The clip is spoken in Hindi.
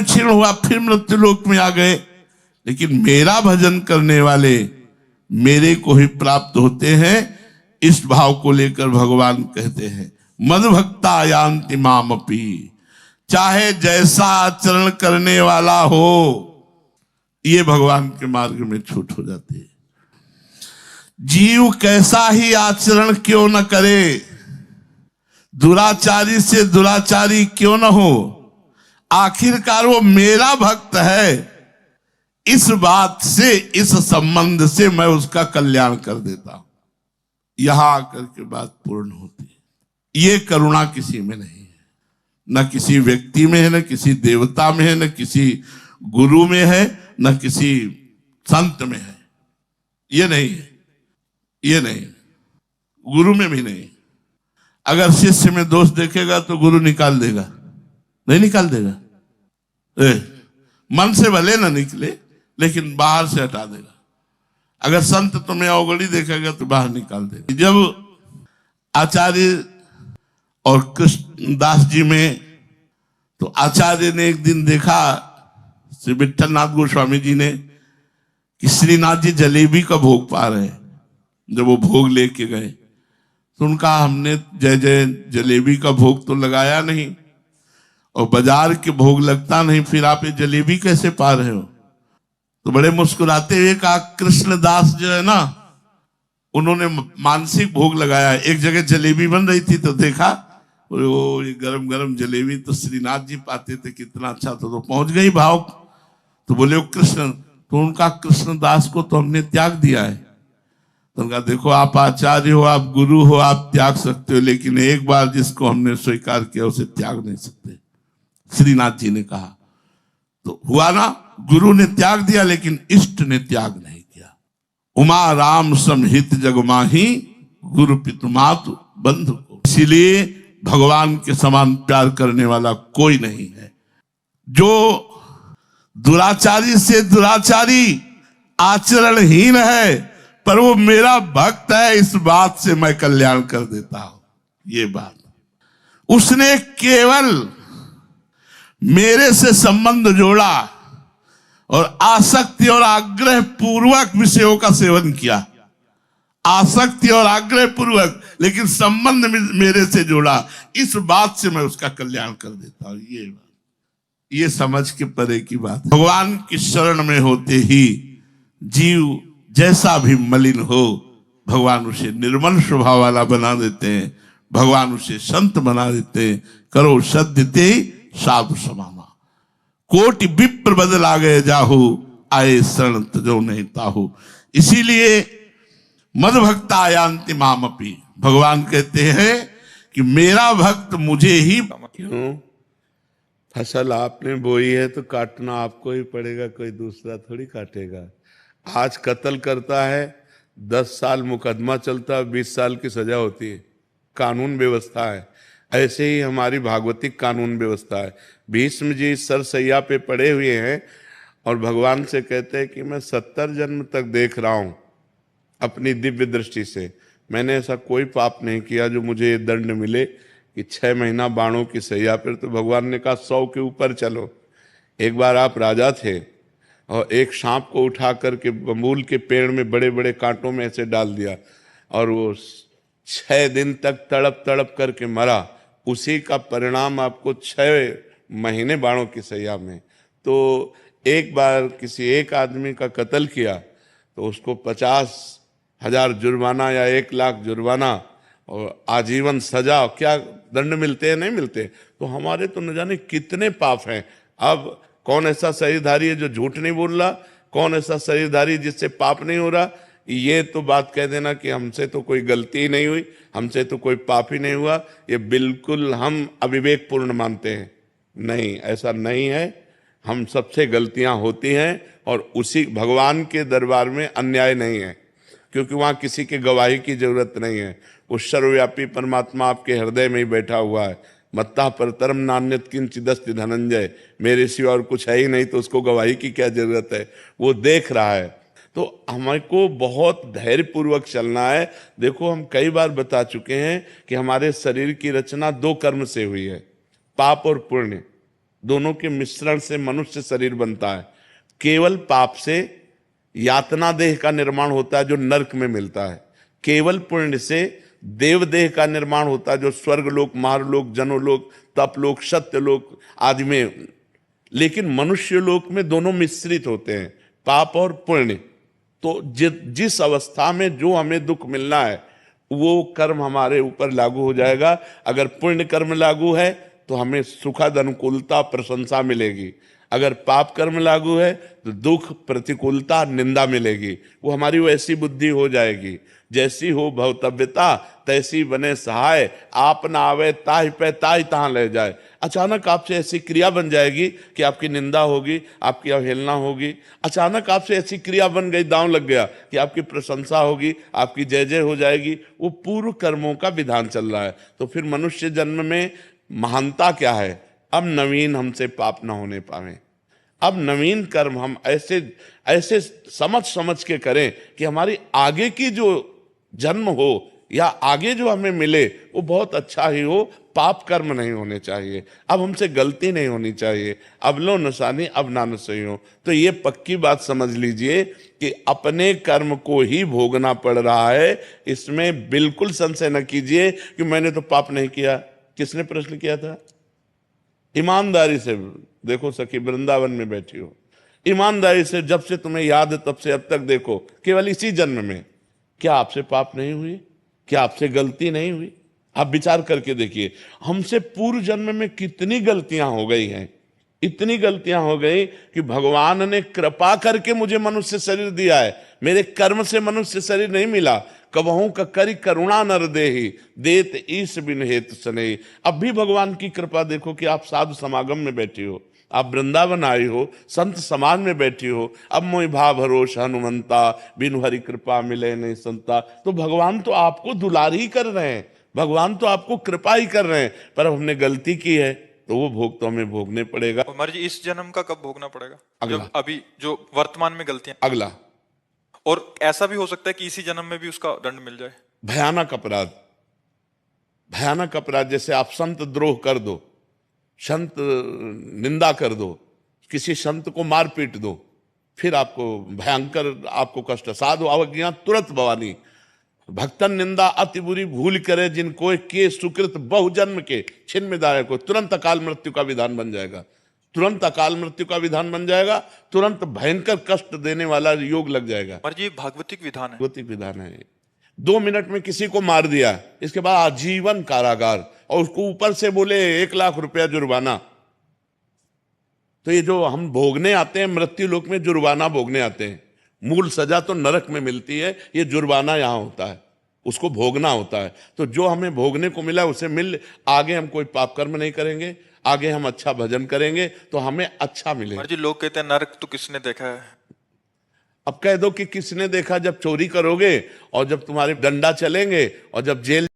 क्षीण हुआ, फिर मृत्यु लोक में आ गए, लेकिन मेरा भजन करने वाले मेरे को ही प्राप्त होते हैं। इस भाव को लेकर भगवान कहते हैं मद्भक्ता यान्ति मामपि, चाहे जैसा आचरण करने वाला हो, ये भगवान के मार्ग में छूट हो जाती है। जीव कैसा ही आचरण क्यों न करे, दुराचारी से दुराचारी क्यों न हो, आखिरकार वो मेरा भक्त है। इस बात से, इस संबंध से मैं उसका कल्याण कर देता हूं। यहां आकर के बात पूर्ण होती है। ये करुणा किसी में नहीं है, न किसी व्यक्ति में है, न किसी देवता में है, न किसी गुरु में है, न किसी संत में है। ये नहीं है, ये नहीं, गुरु में भी नहीं। अगर शिष्य में दोष देखेगा तो गुरु निकाल देगा, नहीं निकाल देगा। मन से भले ना निकले, लेकिन बाहर से हटा देगा। अगर संत तुम्हें अवगड़ी देखेगा तो बाहर निकाल देगा। जब आचार्य और कृष्णदास जी में, तो आचार्य ने एक दिन देखा श्री विठलनाथ गोस्वामी जी ने कि श्रीनाथ जी जलेबी का भोग पा रहे हैं। जब वो भोग लेके गए तो उनका, हमने जय जय जलेबी का भोग तो लगाया नहीं, और बाजार के भोग लगता नहीं, फिर आप ये जलेबी कैसे पा रहे हो? तो बड़े मुस्कुराते हुए कहा, कृष्णदास जो है ना, उन्होंने मानसिक भोग लगाया। एक जगह जलेबी बन रही थी तो देखा, वो ये गरम गरम जलेबी तो श्रीनाथ जी पाते थे, कितना अच्छा था, तो पहुंच गई भाव। तो बोले वो कृष्ण, तो उनका कृष्णदास को तो हमने त्याग दिया है। तो उनका, देखो आप आचार्य हो, आप गुरु हो, आप त्याग सकते हो, लेकिन एक बार जिसको हमने स्वीकार किया उसे त्याग नहीं सकते, श्रीनाथ जी ने कहा। तो हुआ ना, गुरु ने त्याग दिया लेकिन इष्ट ने त्याग नहीं किया। उमा राम समहित जगमाही, गुरु पितु मातु बंधु को। इसीलिए भगवान के समान प्यार करने वाला कोई नहीं है। जो दुराचारी से दुराचारी, आचरणहीन है, पर वो मेरा भक्त है, इस बात से मैं कल्याण कर देता हूं। ये बात, उसने केवल मेरे से संबंध जोड़ा और आसक्ति और आग्रह पूर्वक विषयों का सेवन किया, आसक्ति और आग्रह पूर्वक, लेकिन संबंध मेरे से जोड़ा, इस बात से मैं उसका कल्याण कर देता हूं। ये बात, ये समझ के परे की बात। भगवान की शरण में होते ही जीव जैसा भी मलिन हो, भगवान उसे निर्मल स्वभाव वाला बना देते हैं, भगवान उसे संत बना देते हैं। करो सद्यते साधु समाना, कोटि विप्र बदला गए जाहु, आए शरण तजो नहीं ताहु। इसीलिए मद्भक्ता यान्ति मामपि, भगवान कहते हैं कि मेरा भक्त मुझे ही। क्यों? फसल आपने बोई है तो काटना आपको ही पड़ेगा, कोई दूसरा थोड़ी काटेगा। आज कत्ल करता है, 10 साल मुकदमा चलता है, 20 साल की सजा होती है। कानून व्यवस्था है। ऐसे ही हमारी भागवतिक कानून व्यवस्था है। भीष्म जी सरसैया पे पड़े हुए हैं और भगवान से कहते हैं कि मैं 70 जन्म तक देख रहा हूं अपनी दिव्य दृष्टि से, मैंने ऐसा कोई पाप नहीं किया जो मुझे ये दंड मिले कि 6 महीना बाणों की सैया पर। तो भगवान ने कहा 100 के ऊपर चलो। एक बार आप राजा थे और एक सांप को उठा करके बबूल के पेड़ में बड़े बड़े कांटों में ऐसे डाल दिया और वो 6 दिन तक तड़प तड़प करके मरा। उसी का परिणाम आपको 6 महीने बाणों की सैया में। तो एक बार किसी एक आदमी का कत्ल किया तो उसको 50,000 जुर्माना या 1 लाख जुर्माना और आजीवन सजा, क्या दंड मिलते हैं? नहीं मिलते। तो हमारे तो न जाने कितने पाप हैं। अब कौन ऐसा शरीरधारी है जो झूठ नहीं बोल रहा? कौन ऐसा शरीरधारी जिससे पाप नहीं हो रहा? ये तो बात कह देना कि हमसे तो कोई गलती ही नहीं हुई, हमसे तो कोई पाप ही नहीं हुआ, ये बिल्कुल हम अविवेकपूर्ण मानते हैं। नहीं, ऐसा नहीं है। हम सबसे गलतियां होती हैं और उसी भगवान के दरबार में अन्याय नहीं है, क्योंकि वहाँ किसी की गवाही की जरूरत नहीं है। वो सर्वव्यापी परमात्मा आपके हृदय में ही बैठा हुआ है। मत्ता परतरम नान्यत किंचिदस्ति धनंजय, मेरे सिवा और कुछ है ही नहीं, तो उसको गवाही की क्या जरूरत है? वो देख रहा है। तो हमको बहुत धैर्यपूर्वक चलना है। देखो, हम कई बार बता चुके हैं कि हमारे शरीर की रचना 2 कर्म से हुई है, पाप और पुण्य। दोनों के मिश्रण से मनुष्य शरीर बनता है। केवल पाप से यातना देह का निर्माण होता है जो नरक में मिलता है। केवल पुण्य से देव देह का निर्माण होता है जो स्वर्गलोक, महारलोक, जनोलोक, तपलोक, सत्यलोक आदि में। लेकिन मनुष्य लोक में दोनों मिश्रित होते हैं, पाप और पुण्य। तो जिस अवस्था में जो हमें दुख मिलना है वो कर्म हमारे ऊपर लागू हो जाएगा। अगर पुण्य कर्म लागू है तो हमें सुखद, अनुकूलता, प्रशंसा मिलेगी। अगर पाप कर्म लागू है तो दुख, प्रतिकूलता, निंदा मिलेगी। वो हमारी वैसी बुद्धि हो जाएगी, जैसी हो भवतव्यता तैसी बने सहाय, आप ना आवे ताहि पे ताहि तहां ले जाए। अचानक आपसे ऐसी क्रिया बन जाएगी कि आपकी निंदा होगी, आपकी अवहेलना होगी। अचानक आपसे ऐसी क्रिया बन गई, दांव लग गया कि आपकी प्रशंसा होगी, आपकी जय जय हो जाएगी। वो पूर्व कर्मों का विधान चल रहा है। तो फिर मनुष्य जन्म में महानता क्या है? अब नवीन हमसे पाप ना होने पावे। अब नवीन कर्म हम ऐसे ऐसे समझ के करें कि हमारी आगे की जो जन्म हो या आगे जो हमें मिले वो बहुत अच्छा ही हो, पाप कर्म नहीं होने चाहिए। अब हमसे गलती नहीं होनी चाहिए। अब लो नसानी अब नान सही हो। तो ये पक्की बात समझ लीजिए कि अपने कर्म को ही भोगना पड़ रहा है। इसमें बिल्कुल संशय न कीजिए कि मैंने तो पाप नहीं किया। किसने प्रश्न किया था? ईमानदारी से देखो सखी, वृंदावन में बैठी हो, ईमानदारी से जब से तुम्हें याद है तब से अब तक देखो, केवल इसी जन्म में क्या आपसे पाप नहीं हुई? क्या आपसे गलती नहीं हुई? आप विचार करके देखिए, हमसे पूर्व जन्म में कितनी गलतियां हो गई हैं। इतनी गलतियां हो गई कि भगवान ने कृपा करके मुझे मनुष्य शरीर दिया है। मेरे कर्म से मनुष्य शरीर नहीं मिला। कबहू का करी करुणा नर देहि, देत ईश बिन हेतु सनेहि। अब भी भगवान की कृपा देखो कि आप साधु समागम में बैठी हो, आप वृंदावन आई हो, संत समाज में बैठी हो। अब मोहि भाव भरोस हनुमंता, बिनु हरि कृपा मिले नहीं संता। तो भगवान तो आपको दुलार ही कर रहे हैं, भगवान तो आपको कृपा ही कर रहे हैं। पर हमने गलती की है तो वो भोग तो हमें भोगने पड़ेगा। कुमार जी, इस जन्म का कब भोगना पड़ेगा? अगला। जब अभी जो वर्तमान में गलतियां, अगला। और ऐसा भी हो सकता है कि इसी जन्म में भी उसका दंड मिल जाए। भयानक अपराध, भयानक अपराध। जैसे आप संत द्रोह कर दो, संत निंदा कर दो, किसी संत को मार पीट दो, फिर आपको भयंकर, आपको कष्ट। साधु अवज्ञा तुरंत भवानी, भक्तन निंदा अति बुरी भूल करे, जिनको के सुकृत बहुजन्म के छिन्न दायक को। तुरंत अकाल मृत्यु का विधान बन जाएगा, तुरंत अकाल मृत्यु का विधान बन जाएगा, तुरंत भयंकर कष्ट देने वाला योग लग जाएगा। पर ये भागवतिक विधान है, भागवतिक विधान है। 2 मिनट में किसी को मार दिया, इसके बाद आजीवन कारागार, और उसको ऊपर से बोले 1 लाख रुपया जुर्माना। तो ये जो हम भोगने आते हैं मृत्यु लोक में, जुर्माना भोगने आते हैं। मूल सजा तो नरक में मिलती है, ये जुर्माना यहाँ होता है, उसको भोगना होता है। तो जो हमें भोगने को मिला उसे मिल, आगे हम कोई पाप कर्म नहीं करेंगे, आगे हम अच्छा भजन करेंगे तो हमें अच्छा मिलेगा। जी लोग कहते हैं नरक तो किसने देखा है? अब कह दो कि किसने देखा? जब चोरी करोगे और जब तुम्हारे डंडा चलेंगे और जब जेल